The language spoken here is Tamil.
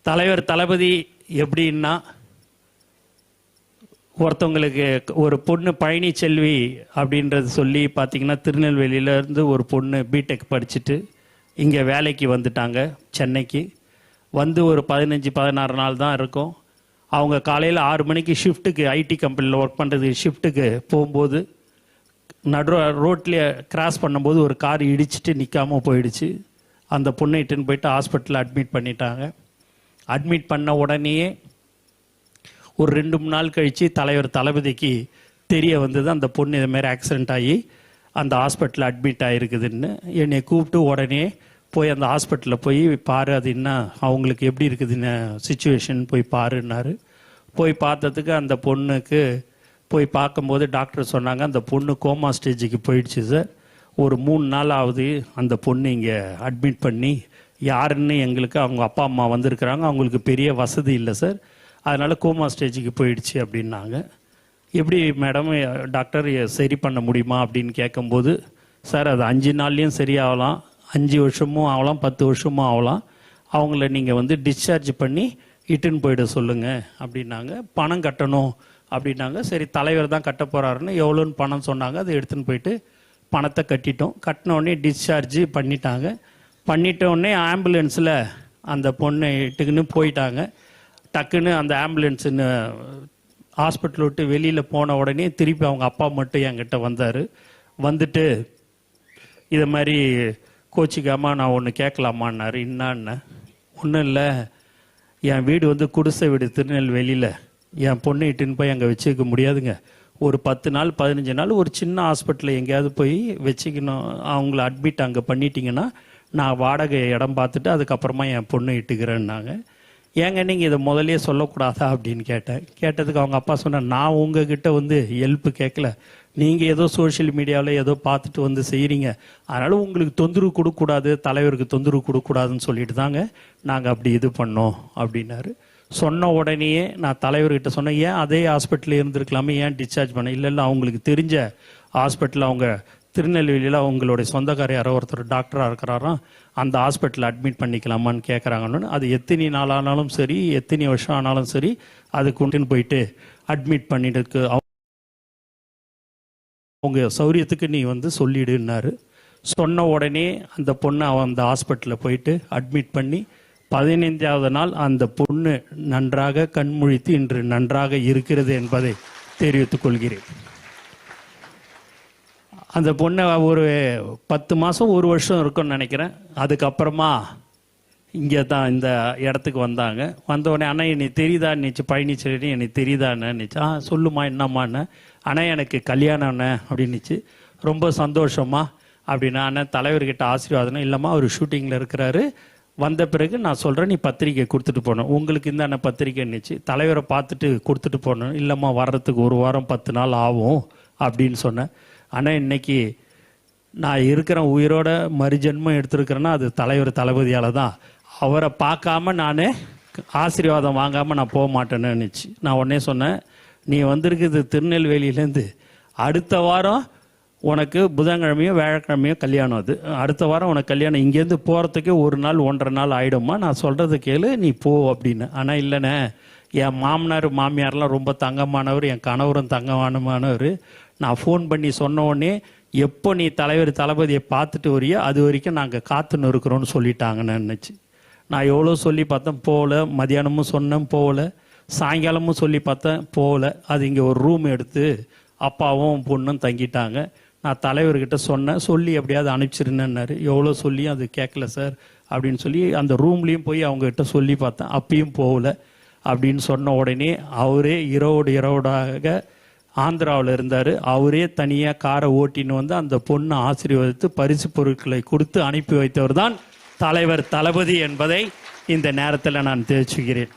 தலைவர் தளபதி எப்படின்னா, ஒருத்தவங்களுக்கு ஒரு பொண்ணு பழனிச்செல்வி அப்படின்றது சொல்லி பார்த்தீங்கன்னா, திருநெல்வேலியிலேருந்து ஒரு பொண்ணு பிடெக் படிச்சுட்டு இங்கே வேலைக்கு வந்துட்டாங்க சென்னைக்கு. வந்து ஒரு 15-16 நாள் தான் இருக்கும். அவங்க காலையில் 6 மணிக்கு ஷிஃப்ட்டுக்கு, ஐடி கம்பெனியில் ஒர்க் பண்ணுறதுக்கு ஷிஃப்ட்டுக்கு போகும்போது ரோட்லேயே கிராஸ் பண்ணும்போது ஒரு கார் இடிச்சிட்டு நிற்காமல் போயிடுச்சு. அந்த பொண்ணை இட்டுன்னு போயிட்டு ஹாஸ்பிட்டலில் அட்மிட் பண்ணிட்டாங்க. அட்மிட் பண்ண உடனேயே ஒரு 2-3 நாள் கழித்து தலைவர் தளபதிக்கு தெரிய வந்தது, அந்த பொண்ணு இதுமாரி ஆக்சிடெண்ட் ஆகி அந்த ஹாஸ்பிட்டலில் அட்மிட் ஆகிருக்குதுன்னு. என்னை கூப்பிட்டு உடனே போய் அந்த ஹாஸ்பிட்டலில் போய் பாரு, அது என்ன அவங்களுக்கு எப்படி இருக்குதுன்னு சுச்சுவேஷன் போய் பாருன்னாரு. போய் பார்த்ததுக்கு அந்த பொண்ணுக்கு போய் பார்க்கும்போது டாக்டர் சொன்னாங்க, அந்த பொண்ணு கோமா ஸ்டேஜுக்கு போயிடுச்சு சார். ஒரு 3 நாள் ஆகுது அந்த பொண்ணு இங்கே அட்மிட் பண்ணி. யாருன்னு எங்களுக்கு அவங்க அப்பா அம்மா வந்திருக்கிறாங்க, அவங்களுக்கு பெரிய வசதி இல்லை சார், அதனால் கோமா ஸ்டேஜுக்கு போயிடுச்சு அப்படின்னாங்க. எப்படி மேடம் டாக்டர் சரி பண்ண முடியுமா அப்படின்னு கேட்கும்போது, சார் அது 5 நாள்லேயும் சரியாகலாம், 5 வருஷமும் ஆகலாம், 10 வருஷமும் ஆகலாம். அவங்கள நீங்கள் டிஸ்சார்ஜ் பண்ணி இட்டுன்னு போயிட சொல்லுங்கள் அப்படின்னாங்க. பணம் கட்டணும் அப்படின்னாங்க. சரி, தலைவர் தான் கட்ட போகிறாருன்னு எவ்வளோன்னு பணம் சொன்னாங்க. அதை எடுத்துன்னு போயிட்டு பணத்தை கட்டிட்டோம். கட்டினோடனே டிஸ்சார்ஜ் பண்ணிட்டாங்க. பண்ணிட்டோடனே ஆம்புலன்ஸில் அந்த பொண்ணை இட்டுக்குன்னு போயிட்டாங்க. டக்குன்னு அந்த ஆம்புலன்ஸுன்னு ஹாஸ்பிட்டல் விட்டு வெளியில் போன உடனே திருப்பி அவங்க அப்பா மட்டும் என்கிட்ட வந்தார். வந்துட்டு இதை மாதிரி கோச்சிக்காமல் நான் ஒன்று கேட்கலாமான்னாரு. என்னான்னு? ஒன்றும் இல்லை, என் வீடு குடிசை வீடு திருநெல்வேலியில், என் பொண்ணை இட்டுன்னு போய் அங்கே வச்சுக்க முடியாதுங்க. ஒரு 10 நாள் 15 நாள் ஒரு சின்ன ஹாஸ்பிட்டலில் எங்கேயாவது போய் வச்சுக்கணும். அவங்கள அட்மிட் அங்கே பண்ணிட்டீங்கன்னா நான் வாடகை இடம் பார்த்துட்டு அதுக்கப்புறமா என் பொண்ணை இட்டுக்கிறேன்னாங்க. ஏங்க நீங்கள் இதை முதலே சொல்லக்கூடாதா அப்படின்னு கேட்டேன். கேட்டதுக்கு அவங்க அப்பா சொன்னார், நான் உங்ககிட்ட ஹெல்ப்பு கேட்கல, நீங்கள் ஏதோ சோஷியல் மீடியாவில் ஏதோ பார்த்துட்டு செய்கிறீங்க, அதனால் உங்களுக்கு தொந்தரவு கொடுக்கக்கூடாது, தலைவருக்கு தொந்தரவு கொடுக்கக்கூடாதுன்னு சொல்லிட்டு தாங்க நாங்கள் அப்படி இது பண்ணோம் அப்படின்னாரு. சொன்ன உடனேயே நான் தலைவர்கிட்ட சொன்னேன், ஏன் அதே ஹாஸ்பிட்டலில் இருந்திருக்கலாமே, ஏன் டிஸ்சார்ஜ் பண்ண? இல்லை அவங்களுக்கு தெரிஞ்ச ஹாஸ்பிட்டலில், அவங்க திருநெல்வேலியில் அவங்களுடைய சொந்தக்கார யாரோ ஒருத்தர் டாக்டராக இருக்கிறாராம், அந்த ஹாஸ்பிட்டலில் அட்மிட் பண்ணிக்கலாமான்னு கேட்குறாங்கன்னு. அது எத்தனை நாள் ஆனாலும் சரி, எத்தனை வருஷம் ஆனாலும் சரி, அது கொண்டுன்னு போயிட்டு அட்மிட் பண்ணிட்டு அவங்க சௌரியத்துக்கு நீ சொல்லிடுன்னாரு. சொன்ன உடனே அந்த பொண்ணை அந்த ஹாஸ்பிட்டலில் போயிட்டு அட்மிட் பண்ணி 15வது நாள் அந்த பொண்ணு நன்றாக கண்முழித்து இன்று நன்றாக இருக்கிறது என்பதை தெரிவித்துக் கொள்கிறேன். அந்த பொண்ணை ஒரு 10 மாதம் 1 வருஷம் இருக்குன்னு நினைக்கிறேன். அதுக்கப்புறமா இங்கே தான் இந்த இடத்துக்கு வந்தாங்க. வந்தவுடனே, அண்ணா என்னை தெரியுதான்னுச்சு, பழனிச்செல்வி என்னை தெரியுதான்னுச்சு. சொல்லுமா என்னம்மாண்ணே. அண்ணா எனக்கு கல்யாணம்ண்ணே அப்படின்னுச்சு. ரொம்ப சந்தோஷமா அப்படின்னா, அண்ணன் தலைவர்கிட்ட ஆசீர்வாதம். இல்லைம்மா அவர் ஷூட்டிங்கில் இருக்கிறாரு, வந்த பிறகு நான் சொல்கிறேன், நீ பத்திரிக்கை கொடுத்துட்டு போகணும், உங்களுக்கு இந்த அண்ணன் பத்திரிக்கைன்னுச்சு. தலைவரை பார்த்துட்டு கொடுத்துட்டு போகணும். இல்லைம்மா வர்றதுக்கு 1 வாரம் 10 நாள் ஆகும் அப்படின்னு சொன்னேன். ஆனால் இன்னைக்கு நான் இருக்கிறேன், உயிரோட மறுஜென்மம் எடுத்துருக்கிறேன்னா அது தலைவர் தளபதியால் தான். அவரை பார்க்காம நான் ஆசீர்வாதம் வாங்காமல் நான் போக மாட்டேன்னுச்சு. நான் உடனே சொன்னேன், நீ வந்திருக்குது திருநெல்வேலியிலேருந்து, அடுத்த வாரம் உனக்கு புதன்கிழமையோ வியாழக்கிழமையோ கல்யாணம். அது அடுத்த வாரம் உனக்கு கல்யாணம். இங்கேருந்து போகிறதுக்கே 1 நாள் 1.5 நாள் ஆகிடும்மா, நான் சொல்கிறது கேளு, நீ போ அப்படின்னு. ஆனால் இல்லைண்ணே, என் மாமனார் மாமியார்லாம் ரொம்ப தங்கமானவர், என் கணவரும் தங்கமானவர். நான் ஃபோன் பண்ணி சொன்ன உடனே, எப்போ நீ தலைவர் தளபதியை பார்த்துட்டு வரையோ அது வரைக்கும் நாங்கள் காத்துன்னு இருக்கிறோன்னு சொல்லிட்டாங்கன்னு நினச்சி. நான் எவ்வளோ சொல்லி பார்த்தேன், போகல. மதியானமும் சொன்னேன், போகல. சாயங்காலமும் சொல்லி பார்த்தேன், போகல. அது இங்கே ஒரு ரூம் எடுத்து அப்பாவும் பொண்ணும் தங்கிட்டாங்க. நான் தலைவர்கிட்ட சொன்னேன், சொல்லி எப்படியாவது அனுப்பிச்சிருந்தேன்னாரு. எவ்வளோ சொல்லியும் அது கேட்கல சார் அப்படின்னு சொல்லி அந்த ரூம்லேயும் போய் அவங்ககிட்ட சொல்லி பார்த்தேன், அப்பயும் போகல அப்படின்னு சொன்ன உடனே அவரே இரவோடாக ஆந்திராவில் இருந்தார். அவரே தனியாக காரை ஓட்டின்னு அந்த பொண்ணை ஆசீர்வதித்து பரிசு பொருட்களை கொடுத்து அனுப்பி வைத்தவர் தான் தலைவர் தளபதி என்பதை இந்த நேரத்தில் நான் தெரிவிச்சுக்கிறேன்.